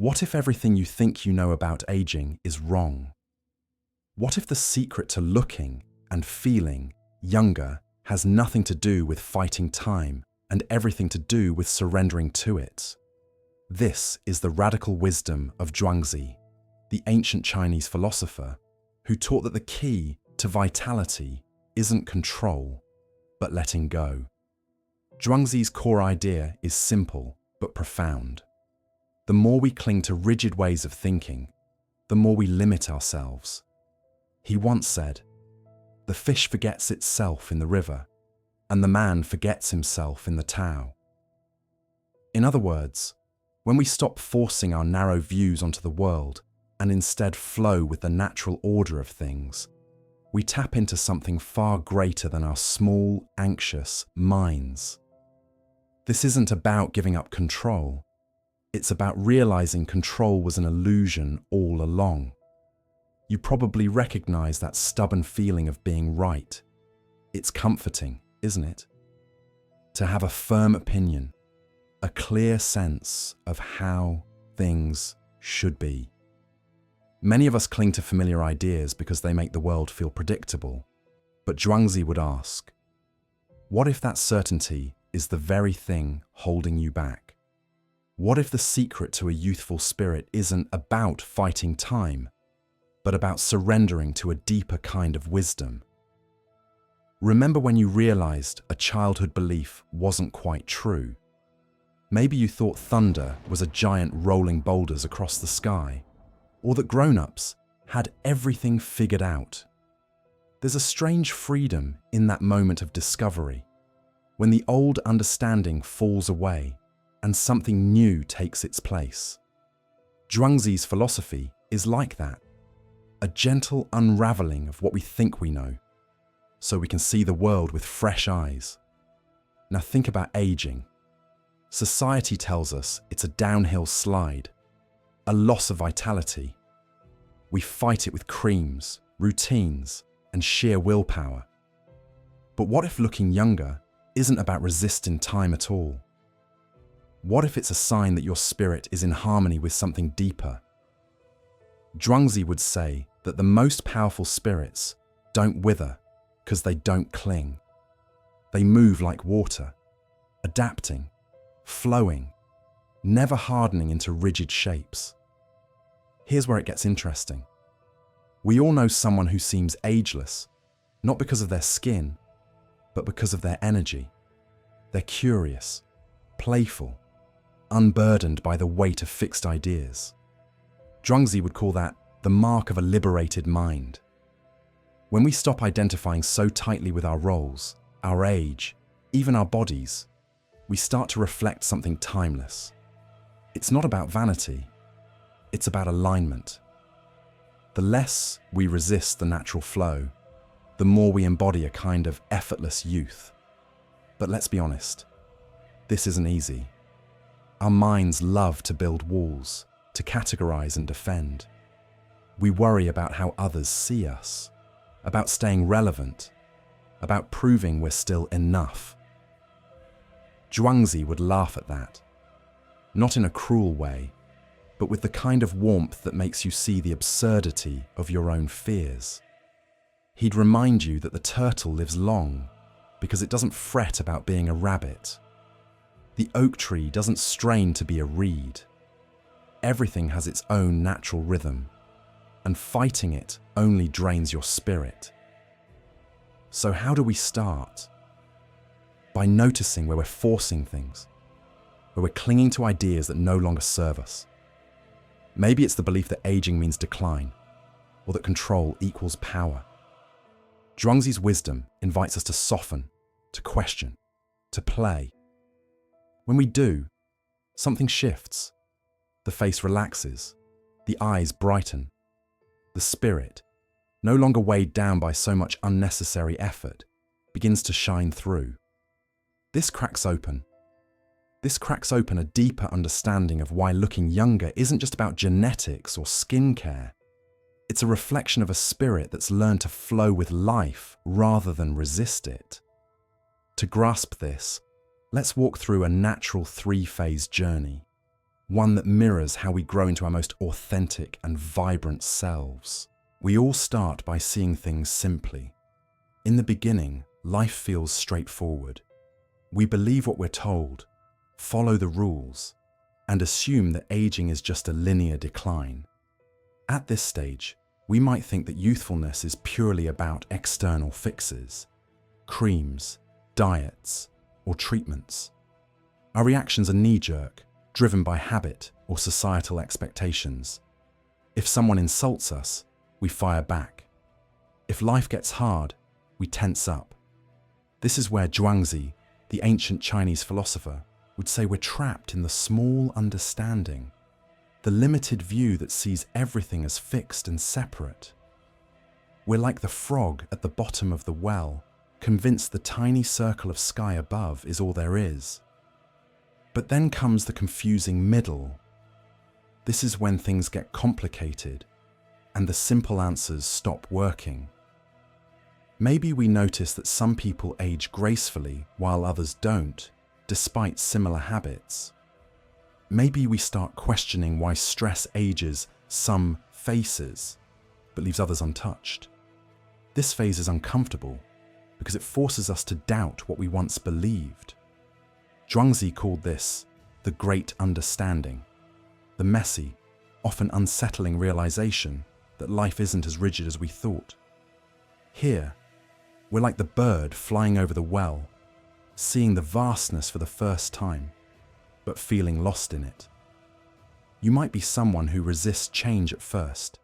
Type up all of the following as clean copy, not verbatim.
What if everything you think you know about aging is wrong? What if the secret to looking and feeling younger has nothing to do with fighting time and everything to do with surrendering to it? This is the radical wisdom of Zhuangzi, the ancient Chinese philosopher who taught that the key to vitality isn't control, but letting go. Zhuangzi's core idea is simple but profound. The more we cling to rigid ways of thinking, the more we limit ourselves. He once said, "The fish forgets itself in the river, and the man forgets himself in the Tao." In other words, when we stop forcing our narrow views onto the world and instead flow with the natural order of things, we tap into something far greater than our small, anxious minds. This isn't about giving up control. It's about realizing control was an illusion all along. You probably recognize that stubborn feeling of being right. It's comforting, isn't it? To have a firm opinion, a clear sense of how things should be. Many of us cling to familiar ideas because they make the world feel predictable. But Zhuangzi would ask, what if that certainty is the very thing holding you back? What if the secret to a youthful spirit isn't about fighting time, but about surrendering to a deeper kind of wisdom? Remember when you realized a childhood belief wasn't quite true? Maybe you thought thunder was a giant rolling boulders across the sky, or that grown-ups had everything figured out. There's a strange freedom in that moment of discovery, when the old understanding falls away and something new takes its place. Zhuangzi's philosophy is like that, a gentle unraveling of what we think we know, so we can see the world with fresh eyes. Now think about aging. Society tells us it's a downhill slide, a loss of vitality. We fight it with creams, routines, and sheer willpower. But what if looking younger isn't about resisting time at all? What if it's a sign that your spirit is in harmony with something deeper? Zhuangzi would say that the most powerful spirits don't wither because they don't cling. They move like water, adapting, flowing, never hardening into rigid shapes. Here's where it gets interesting. We all know someone who seems ageless, not because of their skin, but because of their energy. They're curious, playful, unburdened by the weight of fixed ideas. Zhuangzi would call that the mark of a liberated mind. When we stop identifying so tightly with our roles, our age, even our bodies, we start to reflect something timeless. It's not about vanity, it's about alignment. The less we resist the natural flow, the more we embody a kind of effortless youth. But let's be honest, this isn't easy. Our minds love to build walls, to categorize and defend. We worry about how others see us, about staying relevant, about proving we're still enough. Zhuangzi would laugh at that, not in a cruel way, but with the kind of warmth that makes you see the absurdity of your own fears. He'd remind you that the turtle lives long because it doesn't fret about being a rabbit. The oak tree doesn't strain to be a reed. Everything has its own natural rhythm, and fighting it only drains your spirit. So how do we start? By noticing where we're forcing things, where we're clinging to ideas that no longer serve us. Maybe it's the belief that aging means decline, or that control equals power. Zhuangzi's wisdom invites us to soften, to question, to play. When we do, something shifts. The face relaxes, the eyes brighten. The spirit, no longer weighed down by so much unnecessary effort, begins to shine through. This cracks open a deeper understanding of why looking younger isn't just about genetics or skincare. It's a reflection of a spirit that's learned to flow with life rather than resist it. To grasp this, let's walk through a natural three-phase journey. one that mirrors how we grow into our most authentic and vibrant selves. We all start by seeing things simply. In the beginning, life feels straightforward. We believe what we're told, follow the rules, and assume that aging is just a linear decline. At this stage, we might think that youthfulness is purely about external fixes, creams, diets, or treatments. Our reactions are knee-jerk, driven by habit or societal expectations. If someone insults us, we fire back. If life gets hard, we tense up. This is where Zhuangzi, the ancient Chinese philosopher, would say we're trapped in the small understanding, the limited view that sees everything as fixed and separate. We're like the frog at the bottom of the well, convinced the tiny circle of sky above is all there is. But then comes the confusing middle. This is when things get complicated and the simple answers stop working. Maybe we notice that some people age gracefully while others don't, despite similar habits. Maybe we start questioning why stress ages some faces, but leaves others untouched. This phase is uncomfortable because it forces us to doubt what we once believed. Zhuangzi called this the great understanding, the messy, often unsettling realization that life isn't as rigid as we thought. Here, we're like the bird flying over the well, seeing the vastness for the first time, but feeling lost in it. You might be someone who resists change at first,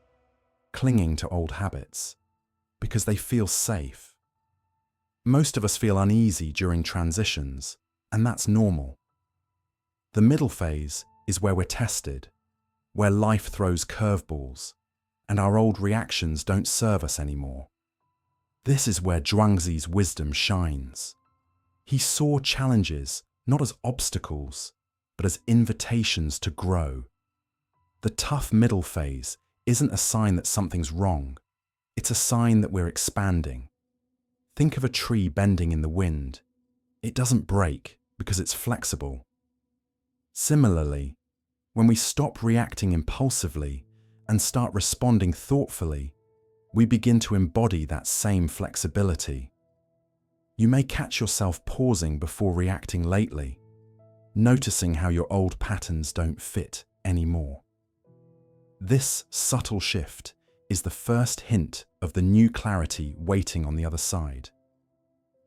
clinging to old habits, because they feel safe. Most of us feel uneasy during transitions, and that's normal. The middle phase is where we're tested, where life throws curveballs, and our old reactions don't serve us anymore. This is where Zhuangzi's wisdom shines. He saw challenges not as obstacles, but as invitations to grow. The tough middle phase isn't a sign that something's wrong. It's a sign that we're expanding. Think of a tree bending in the wind. It doesn't break because it's flexible. Similarly, when we stop reacting impulsively and start responding thoughtfully, we begin to embody that same flexibility. You may catch yourself pausing before reacting lately, noticing how your old patterns don't fit anymore. This subtle shift is the first hint of the new clarity waiting on the other side.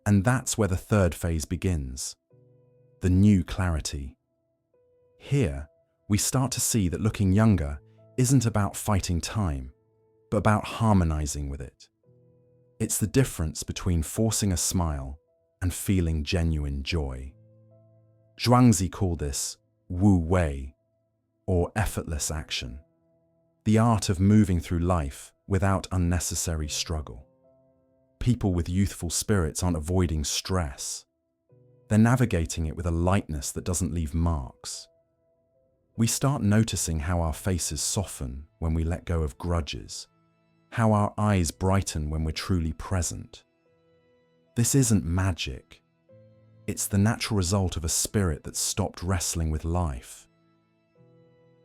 And that's where the third phase begins, the new clarity. Here, we start to see that looking younger isn't about fighting time, but about harmonizing with it. It's the difference between forcing a smile and feeling genuine joy. Zhuangzi called this wu wei, or effortless action, the art of moving through life without unnecessary struggle. People with youthful spirits aren't avoiding stress. They're navigating it with a lightness that doesn't leave marks. We start noticing how our faces soften when we let go of grudges, how our eyes brighten when we're truly present. This isn't magic. It's the natural result of a spirit that stopped wrestling with life.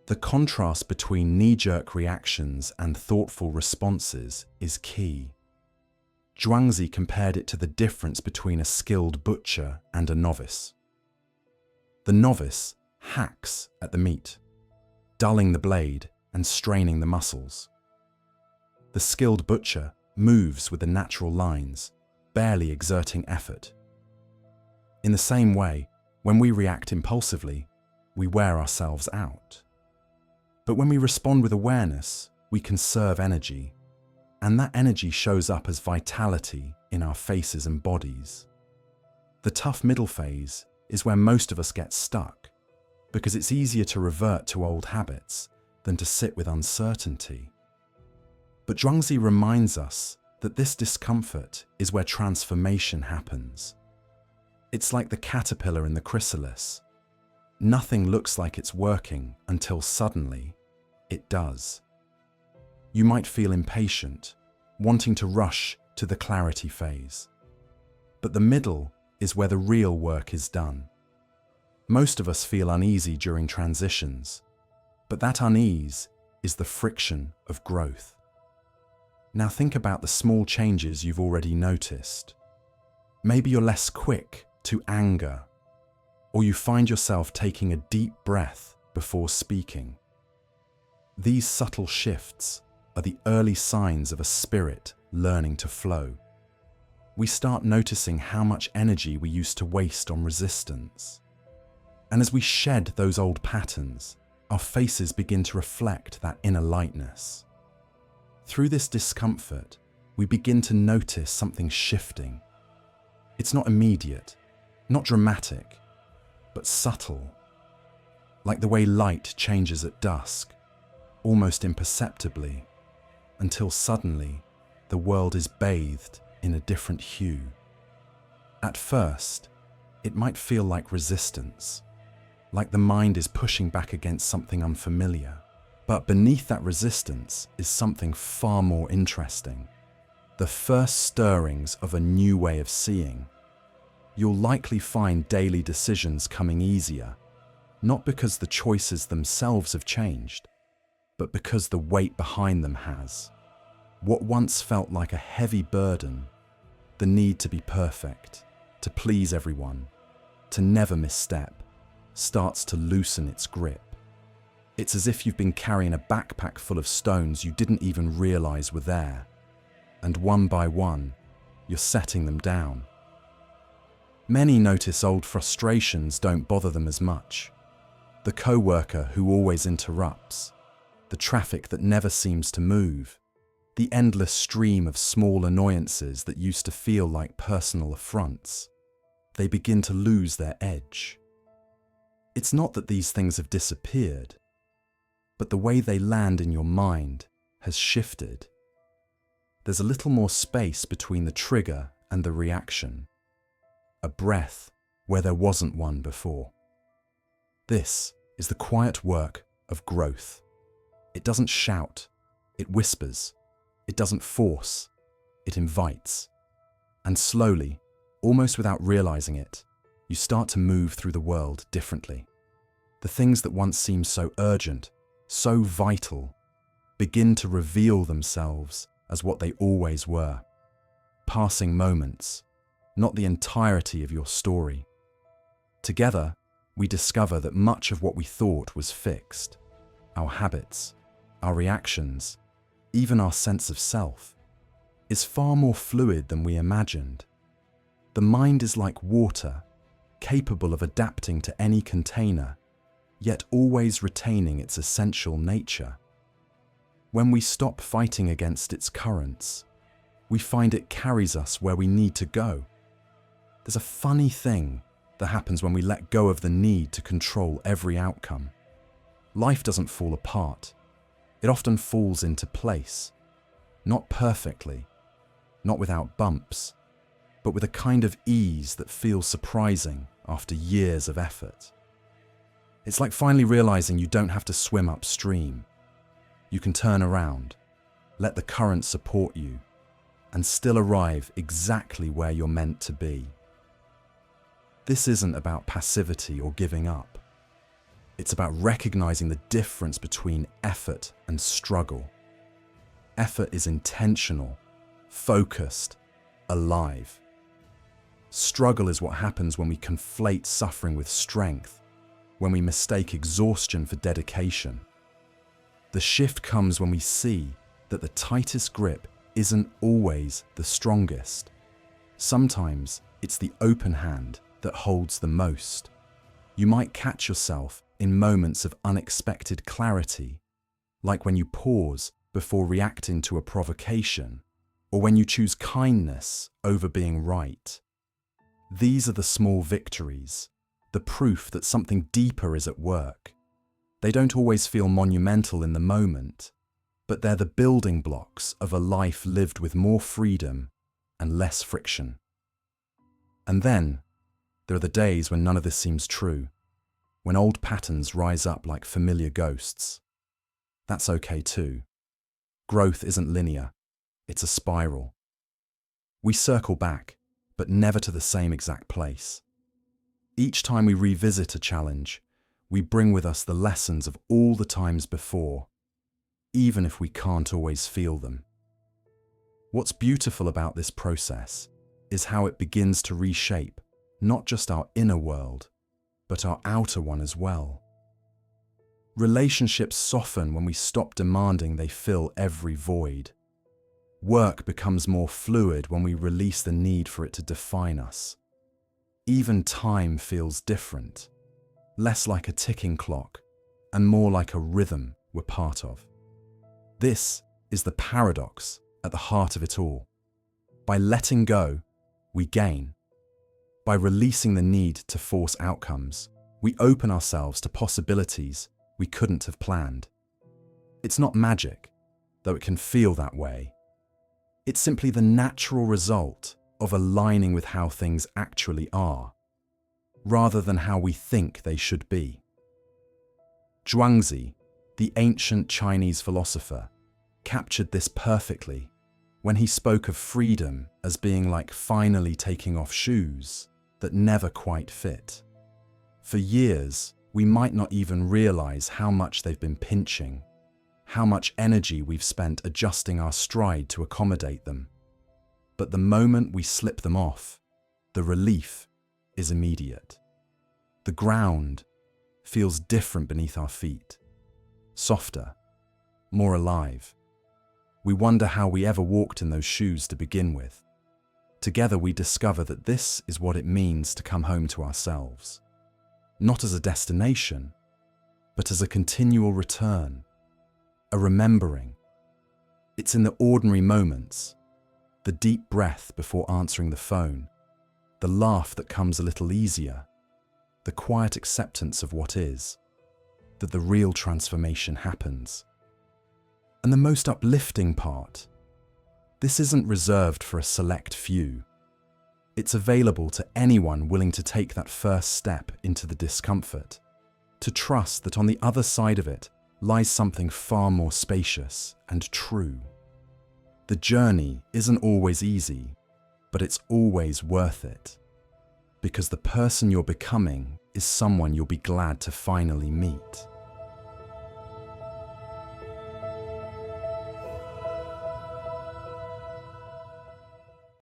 The contrast between knee-jerk reactions and thoughtful responses is key. Zhuangzi compared it to the difference between a skilled butcher and a novice. The novice hacks at the meat, dulling the blade and straining the muscles. The skilled butcher moves with the natural lines, barely exerting effort. In the same way, when we react impulsively, we wear ourselves out. But when we respond with awareness, we conserve energy, and that energy shows up as vitality in our faces and bodies. The tough middle phase is where most of us get stuck, because it's easier to revert to old habits than to sit with uncertainty. But Zhuangzi reminds us that this discomfort is where transformation happens. It's like the caterpillar in the chrysalis. Nothing looks like it's working until suddenly it does. You might feel impatient, wanting to rush to the clarity phase. But the middle is where the real work is done. Most of us feel uneasy during transitions, but that unease is the friction of growth. Now think about the small changes you've already noticed. Maybe you're less quick to anger, or you find yourself taking a deep breath before speaking. These subtle shifts are the early signs of a spirit learning to flow. We start noticing how much energy we used to waste on resistance. And as we shed those old patterns, our faces begin to reflect that inner lightness. Through this discomfort, we begin to notice something shifting. It's not immediate, not dramatic, but subtle. Like the way light changes at dusk, almost imperceptibly, until suddenly the world is bathed in a different hue. At first, it might feel like resistance, like the mind is pushing back against something unfamiliar. But beneath that resistance is something far more interesting. The first stirrings of a new way of seeing. You'll likely find daily decisions coming easier, not because the choices themselves have changed, but because the weight behind them has. What once felt like a heavy burden, the need to be perfect, to please everyone, to never misstep, starts to loosen its grip. It's as if you've been carrying a backpack full of stones you didn't even realize were there, and one by one, you're setting them down. Many notice old frustrations don't bother them as much. The co-worker who always interrupts, the traffic that never seems to move, the endless stream of small annoyances that used to feel like personal affronts. They begin to lose their edge. It's not that these things have disappeared, but the way they land in your mind has shifted. There's a little more space between the trigger and the reaction, a breath where there wasn't one before. This is the quiet work of growth. It doesn't shout, it whispers. It doesn't force, it invites. And slowly, almost without realizing it, you start to move through the world differently. The things that once seemed so urgent, so vital, begin to reveal themselves as what they always were. Passing moments, not the entirety of your story. Together, we discover that much of what we thought was fixed, our habits, our reactions, even our sense of self, is far more fluid than we imagined. The mind is like water, capable of adapting to any container, yet always retaining its essential nature. When we stop fighting against its currents, we find it carries us where we need to go. There's a funny thing that happens when we let go of the need to control every outcome. Life doesn't fall apart. It often falls into place, not perfectly, not without bumps, but with a kind of ease that feels surprising after years of effort. It's like finally realizing you don't have to swim upstream. You can turn around, let the current support you, and still arrive exactly where you're meant to be. This isn't about passivity or giving up. It's about recognizing the difference between effort and struggle. Effort is intentional, focused, alive. Struggle is what happens when we conflate suffering with strength, when we mistake exhaustion for dedication. The shift comes when we see that the tightest grip isn't always the strongest. Sometimes it's the open hand that holds the most. You might catch yourself in moments of unexpected clarity, like when you pause before reacting to a provocation, or when you choose kindness over being right. These are the small victories, the proof that something deeper is at work. They don't always feel monumental in the moment, but they're the building blocks of a life lived with more freedom and less friction. And then, there are the days when none of this seems true, when old patterns rise up like familiar ghosts. That's okay too. Growth isn't linear, it's a spiral. We circle back, but never to the same exact place. Each time we revisit a challenge, we bring with us the lessons of all the times before, even if we can't always feel them. What's beautiful about this process is how it begins to reshape not just our inner world, but our outer one as well. Relationships soften when we stop demanding they fill every void. Work becomes more fluid when we release the need for it to define us. Even time feels different, less like a ticking clock and more like a rhythm we're part of. This is the paradox at the heart of it all. By letting go, we gain. By releasing the need to force outcomes, we open ourselves to possibilities we couldn't have planned. It's not magic, though it can feel that way. It's simply the natural result of aligning with how things actually are, rather than how we think they should be. Zhuangzi, the ancient Chinese philosopher, captured this perfectly when he spoke of freedom as being like finally taking off shoes that never quite fit. For years, we might not even realize how much they've been pinching, how much energy we've spent adjusting our stride to accommodate them. But the moment we slip them off, the relief is immediate. The ground feels different beneath our feet, softer, more alive. We wonder how we ever walked in those shoes to begin with. Together we discover that this is what it means to come home to ourselves. Not as a destination, but as a continual return, a remembering. It's in the ordinary moments, the deep breath before answering the phone, the laugh that comes a little easier, the quiet acceptance of what is, that the real transformation happens. And the most uplifting part, this isn't reserved for a select few. It's available to anyone willing to take that first step into the discomfort, to trust that on the other side of it lies something far more spacious and true. The journey isn't always easy, but it's always worth it, because the person you're becoming is someone you'll be glad to finally meet.